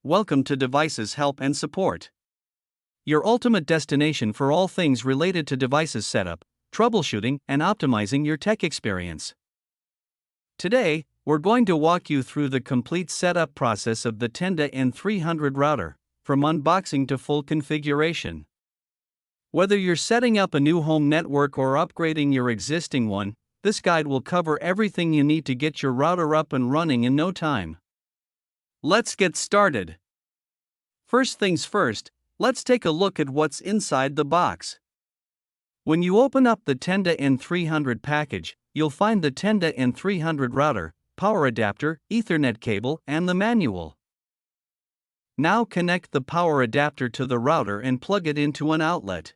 welcome to Devices Help and Support, your ultimate destination for all things related to devices setup, troubleshooting, and optimizing your tech experience. Today, we're going to walk you through the complete setup process of the Tenda N300 router, from unboxing to full configuration. Whether you're setting up a new home network or upgrading your existing one, this guide will cover everything you need to get your router up and running in no time. Let's get started. First things first, let's take a look at what's inside the box. When you open up the Tenda N300 package, you'll find the Tenda N300 router, power adapter, Ethernet cable, and the manual. Now connect the power adapter to the router and plug it into an outlet.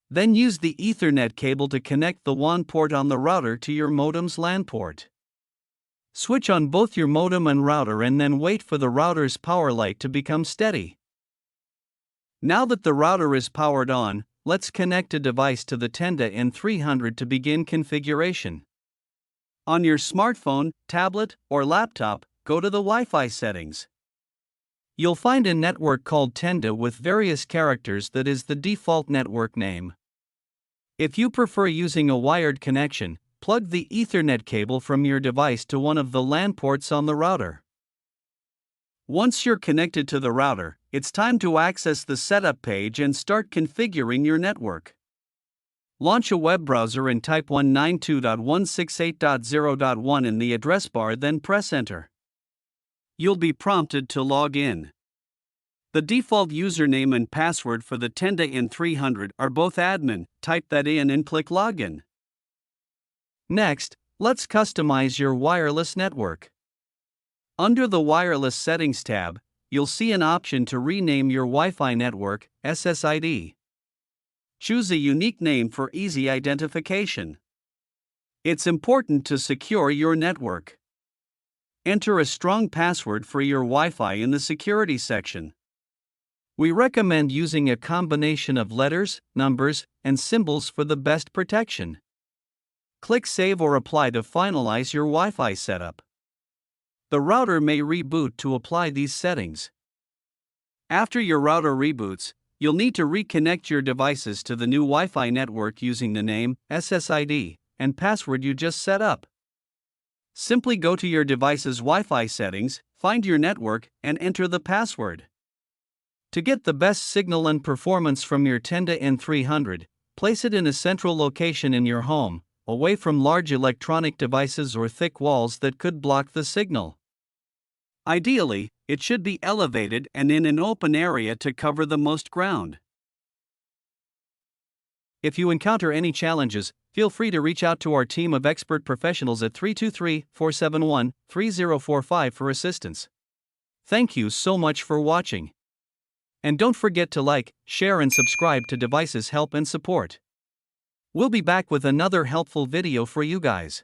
Then use the Ethernet cable to connect the WAN port on the router to your modem's LAN port. Switch on both your modem and router and then wait for the router's power light to become steady. Now that the router is powered on, let's connect a device to the Tenda N300 to begin configuration. On your smartphone, tablet, or laptop, go to the Wi-Fi settings. You'll find a network called Tenda with various characters that is the default network name. If you prefer using a wired connection, plug the Ethernet cable from your device to one of the LAN ports on the router. Once you're connected to the router, it's time to access the setup page and start configuring your network. Launch a web browser and type 192.168.0.1 in the address bar, then press enter. You'll be prompted to log in. The default username and password for the Tenda N300 are both admin. Type that in and click login. Next, let's customize your wireless network. Under the Wireless Settings tab, you'll see an option to rename your Wi-Fi network, SSID. Choose a unique name for easy identification. It's important to secure your network. Enter a strong password for your Wi-Fi in the security section. We recommend using a combination of letters, numbers, and symbols for the best protection. Click Save or Apply to finalize your Wi-Fi setup. The router may reboot to apply these settings. After your router reboots, you'll need to reconnect your devices to the new Wi-Fi network using the name, SSID, and password you just set up. Simply go to your device's Wi-Fi settings, find your network, and enter the password. To get the best signal and performance from your Tenda N300, place it in a central location in your home, away from large electronic devices or thick walls that could block the signal. Ideally, it should be elevated and in an open area to cover the most ground. If you encounter any challenges, feel free to reach out to our team of expert professionals at 323-471-3045 for assistance. Thank you so much for watching. And don't forget to like, share and subscribe to Devices Help and Support. We'll be back with another helpful video for you guys.